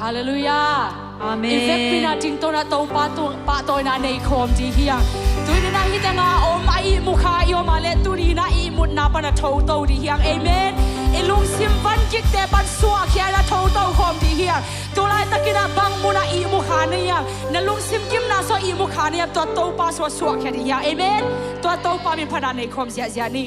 Hallelujah. Amen. Effect pina ting to na to pa to na nei khom ji hiya. Tu ni na hi ta nga o mai mukha yo ma le tu ni na I mut na pa na tho to di hiya. Amen. Ilung sim van kik te ban suwa khya na tho to khom di hiya. Tu lai takina bang mu na I mukha ni ya. Na lung sim kim na so I mukha ni to to pa so suwa khya di hiya. Amen. To pa mi phana nei khom zia zia ni.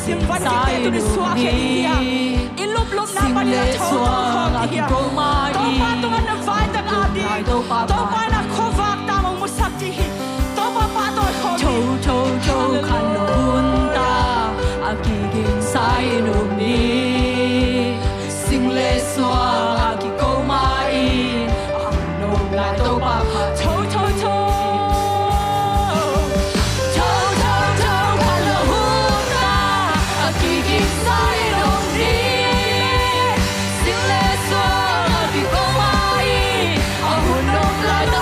Sim van kik te tu suwa khya di hiya. Ilup lup na pa ni tho to khom di hiya. To pa to na vai tak adi. To pa na khovak ta mong musak ji hi. To pa to khom di. Cho khan no hun ta aki gin sai no ni. Sing le swa aki ko mai. No lai to pa pa. Cho. Sing le swa aki ko mai. Ahun no lai to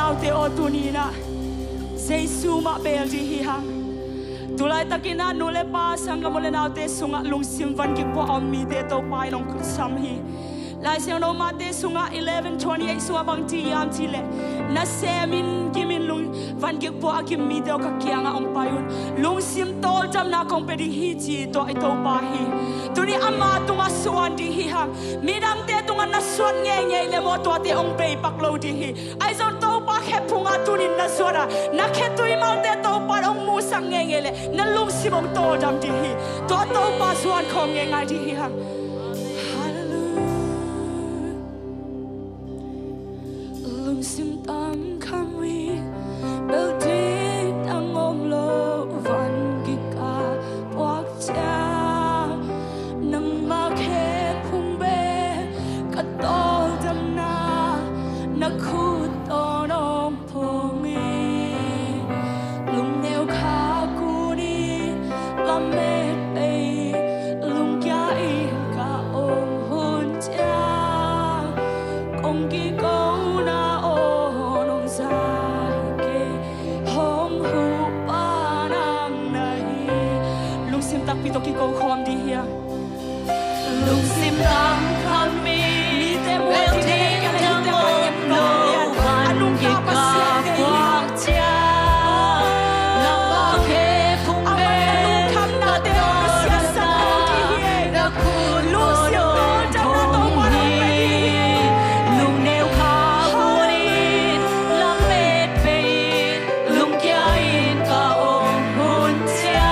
nào te o tu ni na Jesu ma bel di hi hang tulai takina nule pa sanga mole nào te sunga lung sim van ki po om mi te to pai long sam hi lai siang no ma te sunga 11:28 suwa bang ti yam ti le na semin kimin lung van ki po akim mi te ka kianga ong payun lung sim tol jam na kong peding hi chi to ai to pa hi tuni ama tunga suan di hi hang midang te tunga na suan nge nge le mo to te ong pe pak lo di hi ai zon to pa khe phunga tunin na suara na khe tui mal te to pa ong mu sang nge nge le na lung sim ong to jam di hi to pa suan khom nge ngai di hi hang lung sim tam kham wi bel ti ang om lo van ki ka wak cha nang ma khe phung be ka to jam na khu to nong phung mi lung neo kha ku ni la me pe lung kya i ka om hun cha kong ki ko na tak pito ki ko khom di hia lung sim tam kham mi te mo ti ka mo no anung ki ka kwak cha na ba ke phung be kham na te o sia sa di hia na ku lung sim tam na to pa no pe lung neo kha ku ni la me pe lung kya in ka om hun cha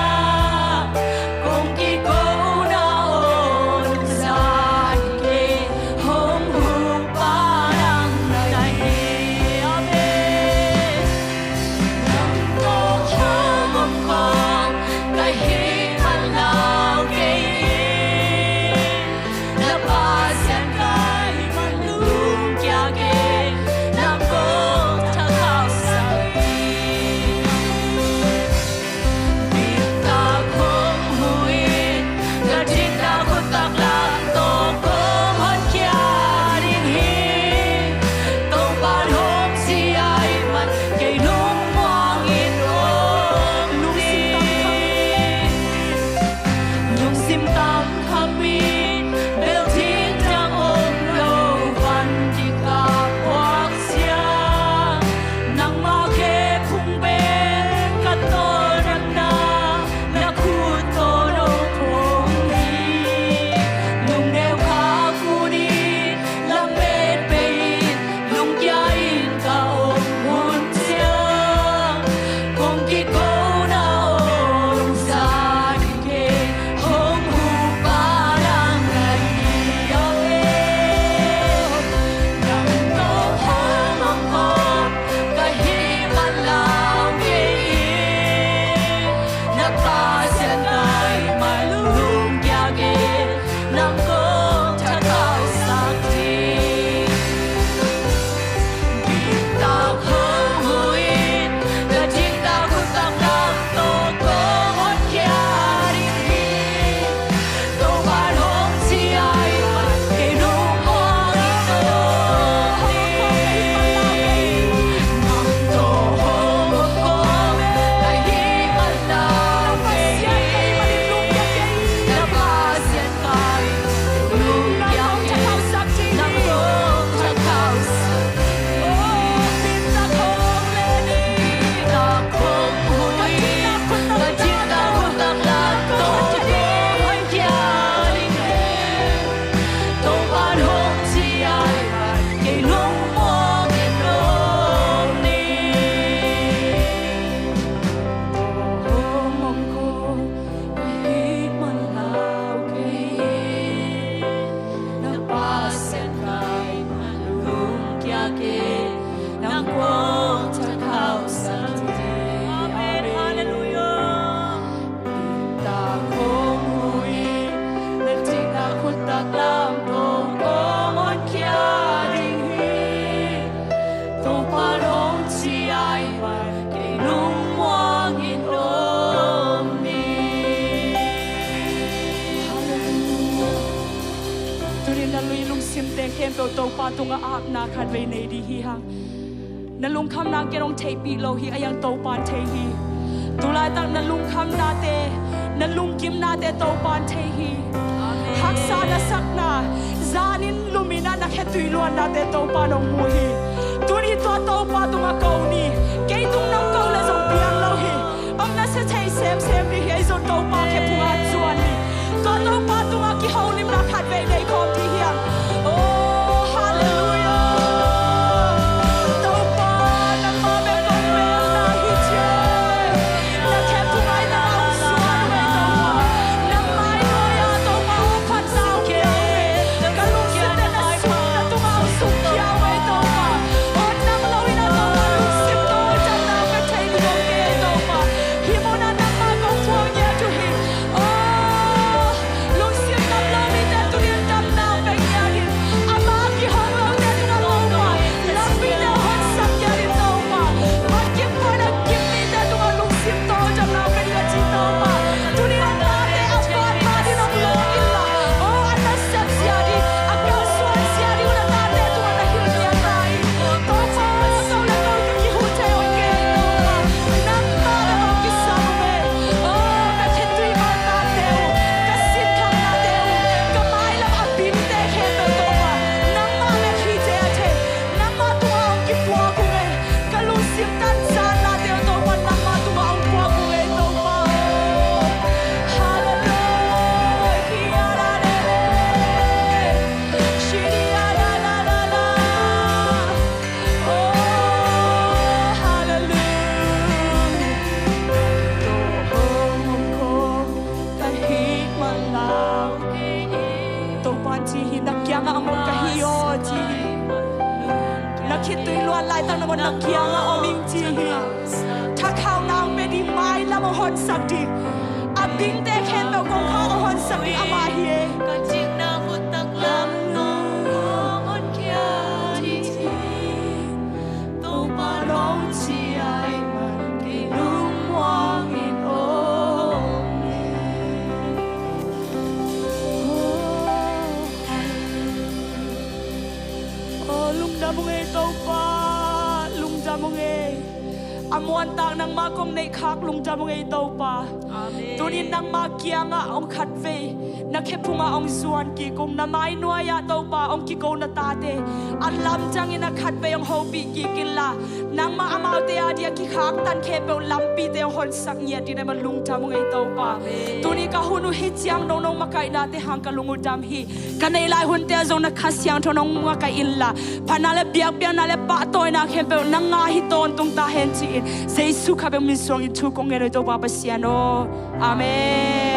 sim te khem to to pa tunga ap na khat ve nei di hi hang na lung kham na ke rong thei pi lo hi ayang to pan thei hi tu lai tak na lung kham na te na lung kim na te to pan thei hi hak sa na sak na zanin lumina na khe tui luan na te to pan ong mu hi tu ni to pa tu ma ko ni ke tung nam ko la zong piang lo hi om na se thei sem ni hi zo to pa ke pu a chuan ni to pa tu ma ki ho lim na khat ve nei khom thi hiang oh hallelujah to pa na ma be ko ve na hi che na ke pu ai na au suan ve to pa na mai no ya to pa o khan sao ke ka lu se na su na tu ma su kia ve to pa o na ma lo ina to pa lu se to cha na ve thai ni ko ke to pa hi mo na na ma ko chuang ya tu hi oh lu se na lo ni ta tu ni tam na ve ya ni ama ki ho lo te tu na lo pa la pi na hot sam ya ni to pa ma ki pa na ki ni ta tu ma lu se to cha na ve ya chi to pa tu ni na te a pa ma di na lo illa oh ana sa sia di a ka suan sia di na ta te tu na hi ni ya tai to pa to la ko ki hu te o ke to pa na ma la ki sa me oh ka ke tu ma ta te ka sit ka na te ka mai la a bin te ke to pa na ma me ki te a te na ma tu a ki po ku me ka lu sim tan sa na te to pa na ma tu a po ku me to pa hallelujah ki ara re shi ri ara la la la oh hallelujah to hong ko ka hi ma lao to pan chi hi na kya nga among ka hi o chi na khit tui luan lai tang na mon na kya nga oming chi hi tha khao nang me di mai la mo hon sak di a bing te khen to kong khao hon sak di ama hi ka ching na phut tak lam no mon kia chi chi to pa long chi ai man ki lung wang in ong oh lung da mong e to pa lung da mong e amuan tang nang ma kong nei khak lung da mong e to pa amen tunin nang ma kia nga ong khat ve na khe phunga ong suan ki kong na mai noa ya to pa ong ki ko na ta te an lam chang ina khat ve ong ho pi ki kin la nang ma amau te a dia ki khak tan khe pe lam pi te hon sak nya ti na ma lung ta mong ei to pa tuni ka hunu hi chiang no no ma kai na te hang ka lungu dam hi ka nei lai hun te zo na khasyang thonong ma ka illa phana le biak biak na le pa toy na khe pe nang nga hi ton tung ta hen chi in jesu kha be min song i thu kong nge to pa pa siano amen